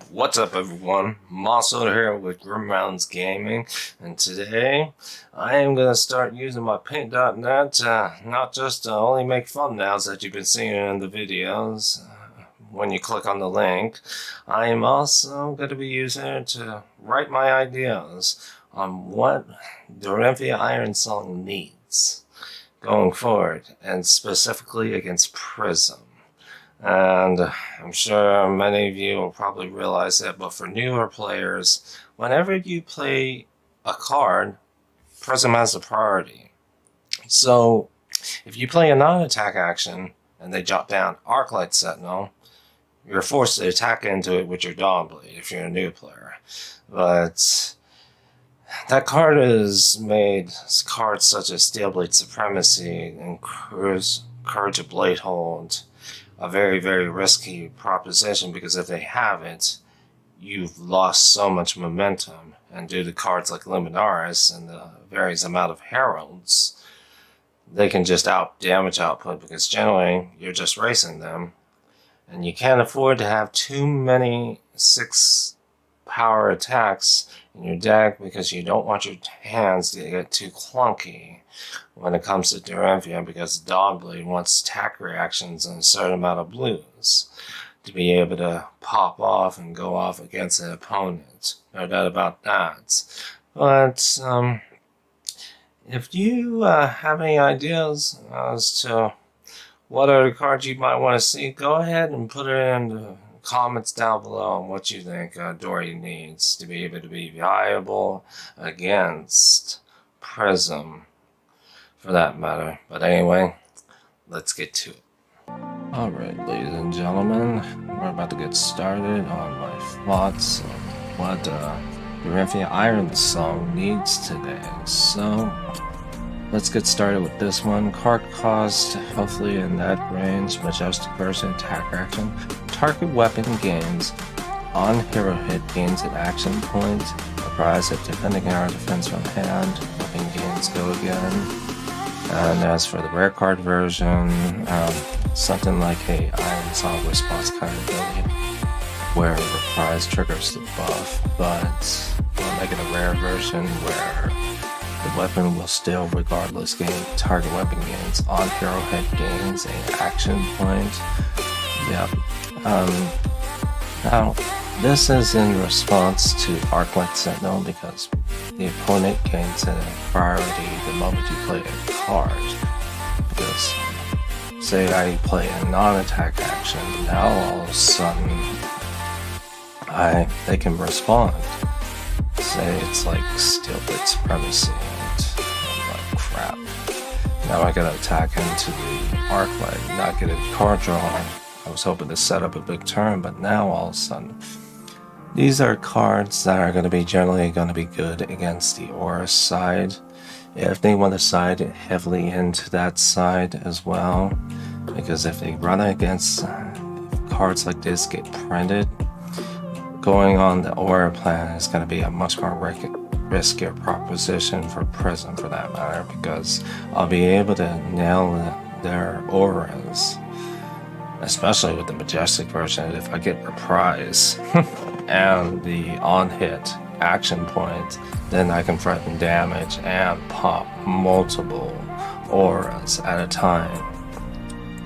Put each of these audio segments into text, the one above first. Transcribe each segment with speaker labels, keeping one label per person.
Speaker 1: What's up, everyone? Mosso here with Grim Mountains Gaming, and today I am going to start using my paint.net not just to only make thumbnails that you've been seeing in the videos when you click on the link. I am also going to be using it to write my ideas on what Dorinthea Ironsong needs going forward, and specifically against Prism. And I'm sure many of you will probably realize that, but for newer players, whenever you play a card, Prism has the priority. So, if you play a non-attack action and they drop down Arclight Sentinel, you're forced to attack into it with your Dawnblade if you're a new player. But that card has made cards such as Steelblade Supremacy and Courage of Bladehold a very, very risky proposition, because if they haven't, you've lost so much momentum. And due to cards like Luminaris and the various amount of heralds, they can just out damage output, because generally you're just racing them, and you can't afford to have too many 6 power attacks in your deck, because you don't want your hands to get too clunky when it comes to Dorinthea, because Dawnblade wants attack reactions and a certain amount of blues to be able to pop off and go off against an opponent. No doubt about that. But if you have any ideas as to what other cards you might want to see, go ahead and put it in the comments down below on what you think Dori needs to be able to be viable against Prism, for that matter. But anyway, let's get to it. Alright, ladies and gentlemen, we're about to get started on my thoughts of what Dorinthea Ironsong needs today. So, let's get started with this one. Card cost, hopefully in that range. Majestic version, attack action. Target weapon gains on hero hit, gains an action point. Apprised of defending our defense from hand. Weapon gains go again. And as for the rare card version, something like a ironsong response kind of ability, where reprise triggers the buff, but we'll make it a rare version where the weapon will still regardless gain target weapon gains on hero hit, gains an action point. Yeah. Now, this is in response to Arclight Sentinel, because the opponent gains a priority the moment you play a card. Because, say I play a non-attack action, now all of a sudden, they can respond. Say it's like Steelblade Supremacy, and I'm like, crap. Now I gotta attack into the Arclight, not get a card draw. I was hoping to set up a big turn, but now all of a sudden, these are cards that are going to be generally going to be good against the Aura side, if they want to side heavily into that side as well. Because if they run against cards like this get printed, going on the Aura plan is going to be a much more riskier proposition for Prism, for that matter, because I'll be able to nail their auras, especially with the Majestic version, if I get Reprise and the on-hit action point, then I can threaten damage and pop multiple auras at a time.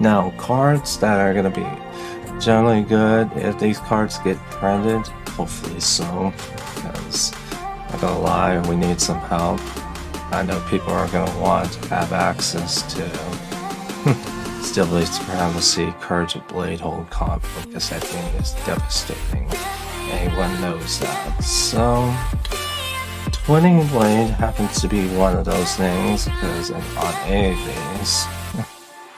Speaker 1: Now, cards that are going to be generally good, if these cards get printed, hopefully so, because I'm not gonna lie, we need some help. I know people are going to want to have access to Steelblade Supremacy, Courage of Bladehold combo, because that thing is devastating. Anyone knows that. So, Twinning Blade happens to be one of those things, because on any of these,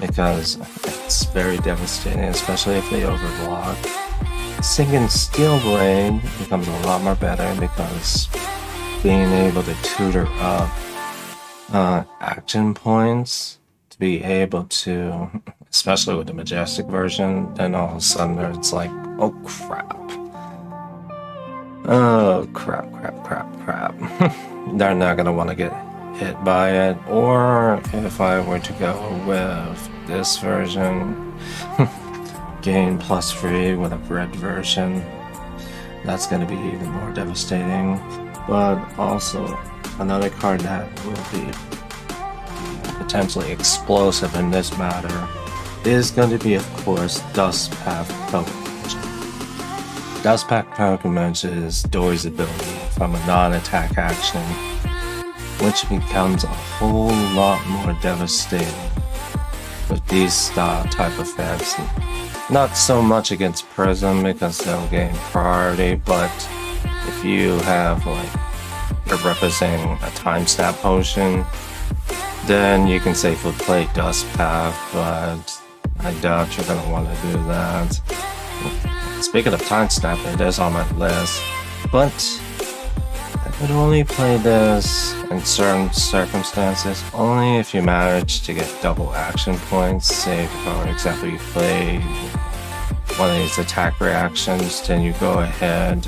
Speaker 1: because it's very devastating, especially if they overblock. Sinking Steel Blade becomes a lot more better, because being able to tutor up action points to be able to, especially with the Majestic version, then all of a sudden it's like, oh crap. Oh crap. They're not gonna want to get hit by it. Or if I were to go with this version, gain +3 with a red version, That's going to be even more devastating. But also, another card that will be potentially explosive in this matter is going to be, of course, Dust Path Pilgrimage. Dust Path Pilgrimage is Dori's ability from a non-attack action, which becomes a whole lot more devastating with these type of effects. Not so much against Prism because they'll gain priority, but if you have you're representing a time snap potion, then you can safely play Dust Path, but I doubt you're going to want to do that. Speaking of time snap, it is on my list, but I would only play this in certain circumstances, only if you manage to get double action points. Say, for example, you play one of these attack reactions, then you go ahead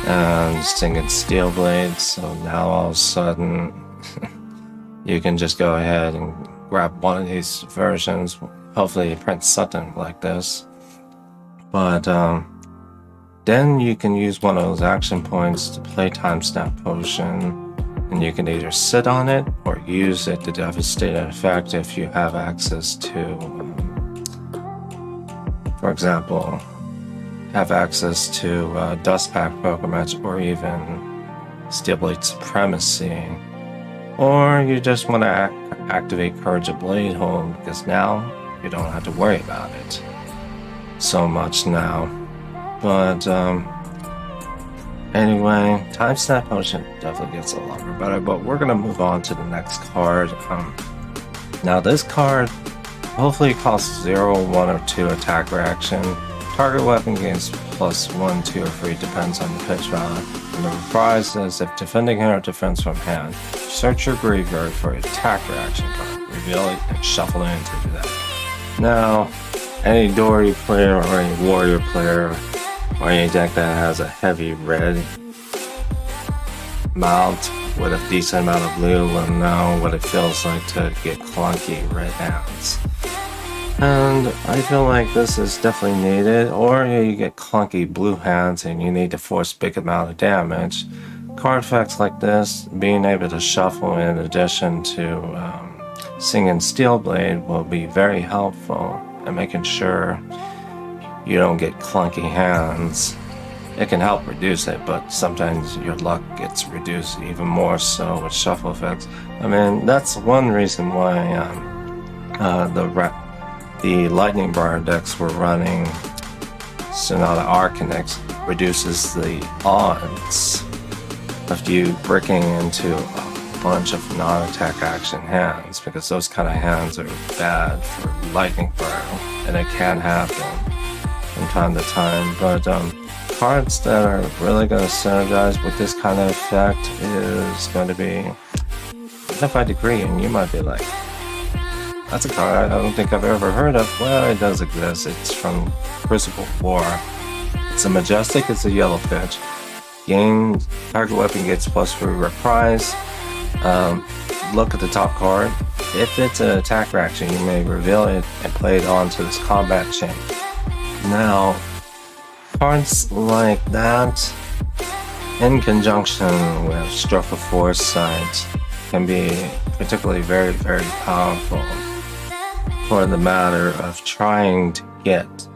Speaker 1: and sing in Steel Blade, so now all of a sudden you can just go ahead and grab one of these versions. Hopefully it prints something like this. But then you can use one of those action points to play Time Snap Potion, and you can either sit on it or use it to devastate an effect if you have access to, for example, have access to Dust Path Pilgrimage or even Steel Blade Supremacy. Or you just want to activate Courage of Bladehold, because now you don't have to worry about it so much now. But anyway, Time Snap Potion definitely gets a lot better, but we're going to move on to the next card. Now this card hopefully costs 0, 1, or 2 attack reaction. Target weapon gains +1, 2, or 3, depends on the pitch value. And the reprise is if defending hero defense from hand, search your graveyard for an attack reaction card, reveal it, and shuffle it into the deck. Now, any Dori player or any warrior player or any deck that has a heavy red mount with a decent amount of blue will know what it feels like to get clunky red hands. And I feel like this is definitely needed, or you get clunky blue hands and you need to force big amount of damage. Card effects like this, being able to shuffle in addition to Singing Steel Blade will be very helpful in making sure you don't get clunky hands. It can help reduce it, but sometimes your luck gets reduced even more so with shuffle effects. I mean, that's one reason why the Lightning Briar decks were running Sonata Arcanix reduces the odds of you breaking into a bunch of non-attack action hands, because those kind of hands are bad for Lightning Briar, and it can happen from time to time. But cards that are really going to synergize with this kind of effect is going to be Unified Decree, and you might be like, that's a card I don't think I've ever heard of. Well, it does exist. It's from Crucible War. It's a Majestic, it's a yellow pitch. Target weapon gets +3 reprise. Look at the top card. If it's an attack reaction, you may reveal it and play it onto this combat chain. Now, cards like that, in conjunction with Stroke of Foresight, can be particularly very, very powerful for the matter of trying to get,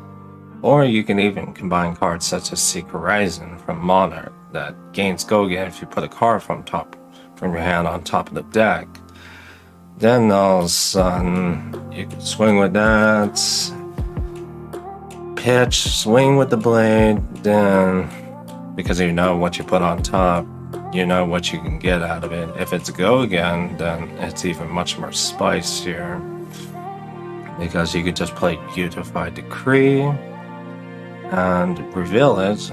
Speaker 1: or you can even combine cards such as Seek Horizon from Monarch that gains go again if you put a card from your hand on top of the deck. Then all of a sudden you can swing with that, pitch, swing with the blade, then because you know what you put on top, you know what you can get out of it. If it's go again, then it's even much more spicier, because you could just play Unified Decree and reveal it,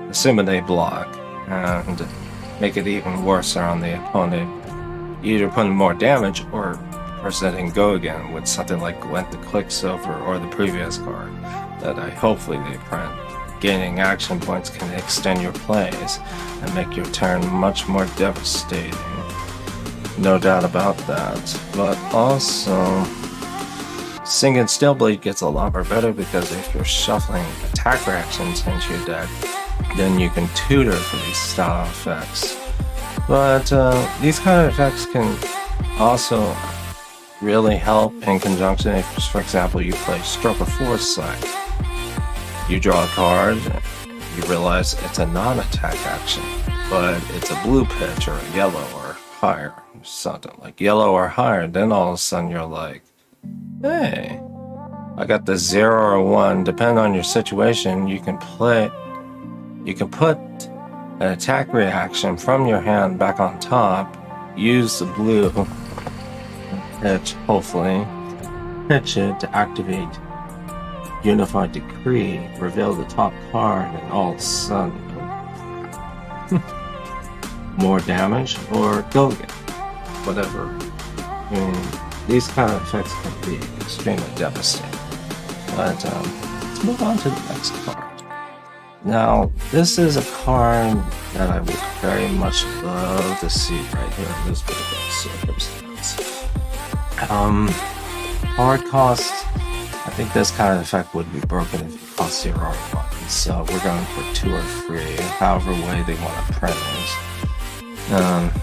Speaker 1: assuming they block, and make it even worse on the opponent, either putting more damage or presenting go again with something like Glint the Quicksilver or the previous card that hopefully they print. Gaining action points can extend your plays and make your turn much more devastating. No doubt about that. But also, Singing Steel Blade gets a lot more better, because if you're shuffling attack reactions into your deck, then you can tutor for these style effects. But these kind of effects can also really help in conjunction if, for example, you play Stroke of Foresight. You draw a card, you realize it's a non-attack action, but it's a blue pitch or a yellow or higher, something like yellow or higher. Then all of a sudden you're like, hey, I got the 0 or 1. Depending on your situation, you can put an attack reaction from your hand back on top, use the blue pitch, hopefully, pitch it to activate Unified Decree, reveal the top card, and all of a sudden, more damage, or go again. Whatever. I mean, these kind of effects can be extremely devastating. But let's move on to the next card. Now, this is a card that I would very much love to see right here in this particular circumstance. Card cost, I think this kind of effect would be broken if it cost 0 or 1. So we're going for 2 or 3, however way they want to print it.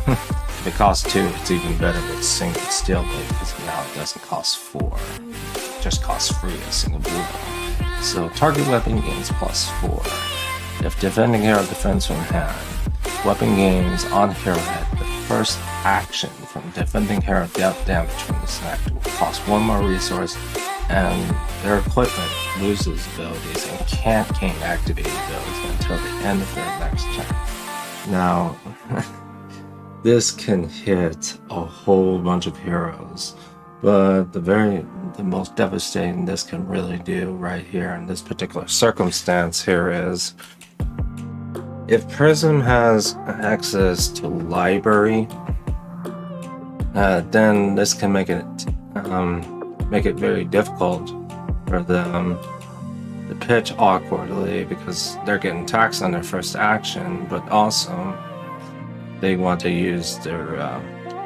Speaker 1: If it costs 2, it's even better with single steel blade because now it doesn't cost 4. It just costs 3 a single blue. So target weapon gains +4. If defending hero defends from hand, weapon gains on hero head the first action from defending hero dealt damage from this act will cost 1 more resource, and their equipment loses abilities and can't gain activated abilities until the end of their next turn. Now, this can hit a whole bunch of heroes, but the most devastating this can really do right here in this particular circumstance here is if Prism has access to library, then this can make it very difficult for them to pitch awkwardly because they're getting taxed on their first action, but also they want to use their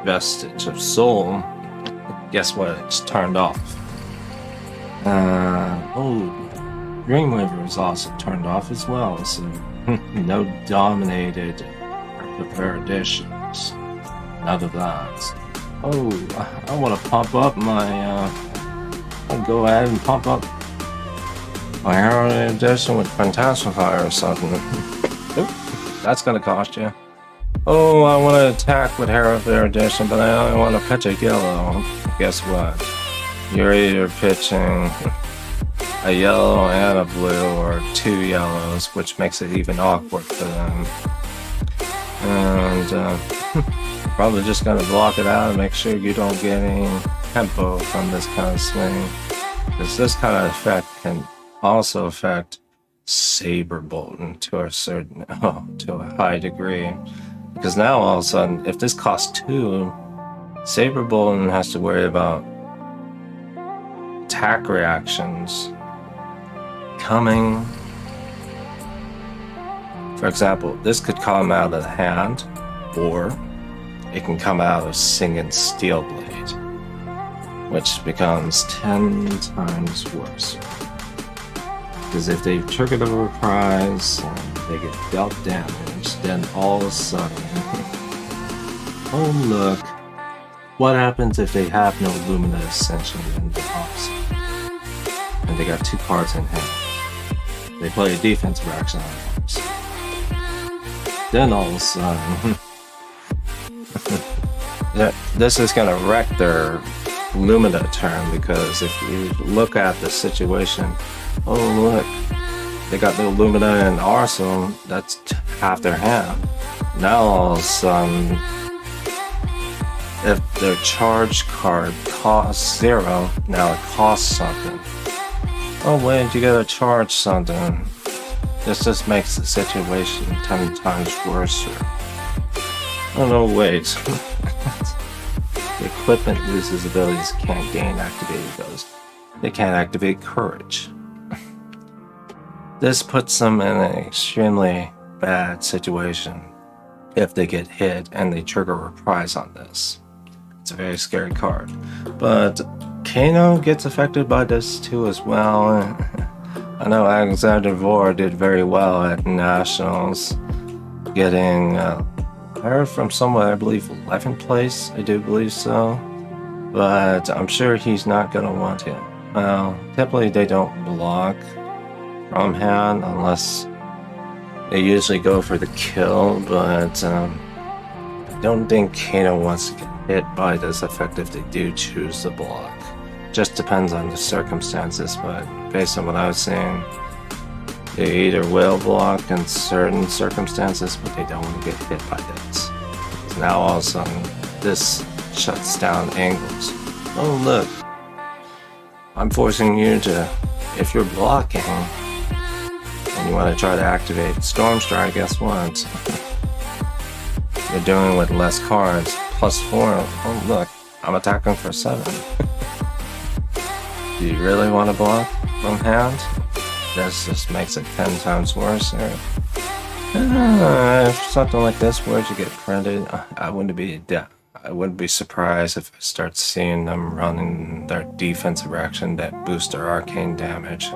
Speaker 1: vestige of soul. Guess what? It's turned off. Dreamweaver is also turned off as well, so no dominated prepare additions. None of that. Oh, I want to pump up my. I'll go ahead and pump up my hero edition with Fantastify or something. Oop, that's gonna cost you. Oh, I want to attack with Hero Edition, but I only want to pitch a yellow. Guess what? You're either pitching a yellow and a blue, or 2 yellows, which makes it even awkward for them. And probably just gonna block it out and make sure you don't get any tempo from this kind of swing, because this kind of effect can also affect Saber Bolton to a high degree. Because now all of a sudden, if this costs 2, Saber Bolton has to worry about attack reactions coming. For example, this could come out of the hand, or it can come out of Singing Steel Blade, which becomes 10 times worse. Because if they trigger the reprise and they get dealt damage, then all of a sudden, oh look, what happens if they have no Lumina Ascension in the box? And they got 2 cards in hand. They play a defensive action on box. Then all of a sudden, this is going to wreck their Lumina turn, because if you look at the situation, oh look, they got the Lumina and Arsenal, that's half their hand. Now all of a sudden, if their charge card costs 0, now it costs something. Oh wait, you gotta charge something. This just makes the situation 10 times worse. Oh no, wait. The equipment loses abilities, can't gain activated abilities. They can't activate Courage. This puts them in an extremely bad situation if they get hit and they trigger reprise on this. It's a very scary card. But Kano gets affected by this too as well. I know Alexander Vore did very well at Nationals, getting, I heard from someone, I believe 11th place, I do believe so, but I'm sure he's not going to want him. Well, typically they don't block from hand unless they usually go for the kill, but I don't think Kano wants to get hit by this effect if they do choose to block. Just depends on the circumstances, but based on what I was saying, they either will block in certain circumstances, but they don't want to get hit by this. Now all of a sudden, this shuts down angles. Oh look, I'm forcing you to, if you're blocking, and you want to try to activate Storm Strike, guess what? You're doing with less cards, +4. Oh look, I'm attacking for 7. Do you really want to block from hand? This just makes it 10 times worse. If something like this were to get printed, I wouldn't be surprised if I start seeing them running their defensive action that boost their arcane damage.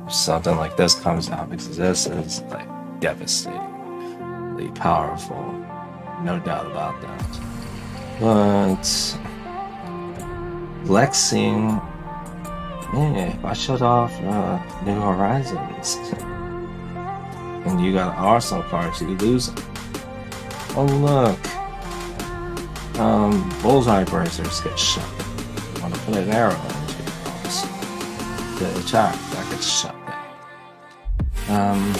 Speaker 1: If something like this comes out, because this is like devastatingly powerful, no doubt about that. But Lexing, yeah, if I shut off New Horizons and you got Arsenal cards, you lose them. Oh look, Bullseye Bracers get shut. You want to put an arrow into your cross. The attack, that gets shut down.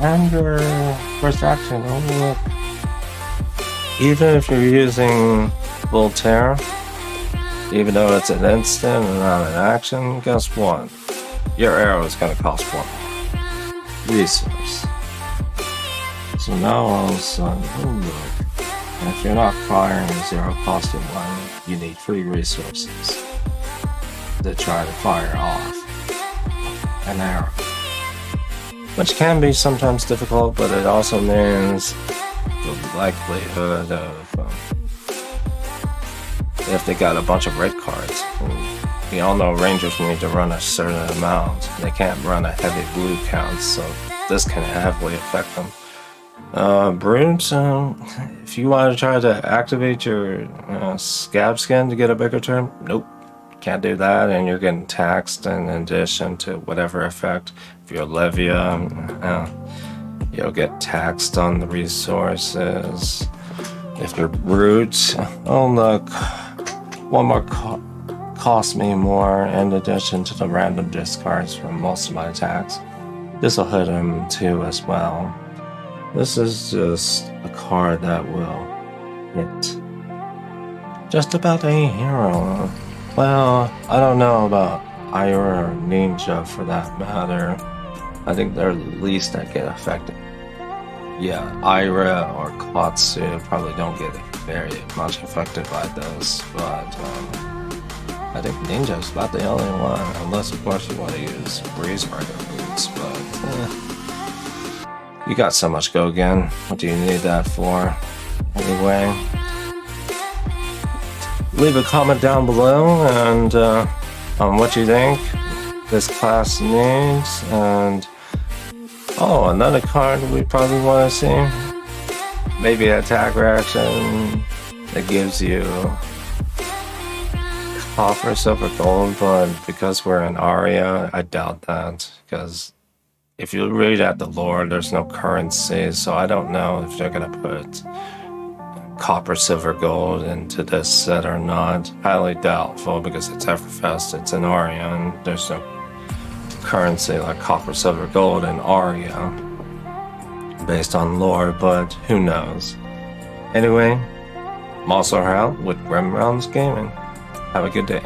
Speaker 1: And your first action, oh look. Even if you're using Voltaire, even though it's an instant and not an action, guess what? Your arrow is going to cost 1 resource. So now all of a sudden, oh look, and if you're not firing a 0 costing 1, you need 3 resources to try to fire off an arrow. Which can be sometimes difficult, but it also means the likelihood of if they got a bunch of red cards. We all know Rangers need to run a certain amount. They can't run a heavy blue count, so this can heavily affect them. Brute, if you want to try to activate your scab skin to get a bigger turn, nope, can't do that, and you're getting taxed in addition to whatever effect. If you're Levia, you'll get taxed on the resources. If you're Brute, oh look, one more cost me more in addition to the random discards from most of my attacks. This will hit him too as well. This is just a card that will hit just about any hero. Well, I don't know about Ira or Ninja for that matter. I think they're the least that get affected. Yeah, Ira or Klotsu probably don't get very much affected by those, but I think Ninja's about the only one, unless of course you want to use Breeze Rider boots, but you got so much go again. What do you need that for? Anyway, leave a comment down below and on what you think this class needs, and oh, another card we probably want to see. Maybe an attack reaction that gives you copper, silver, gold, but because we're in Aria, I doubt that. Because if you read at the lore, there's no currency, so I don't know if they're going to put copper, silver, gold into this set or not. Highly doubtful because it's Everfest, it's in Aria, and there's no currency like copper, silver, gold in Aria based on lore, but who knows. Anyway, I'm also out with Grim Realms Gaming. Have a good day.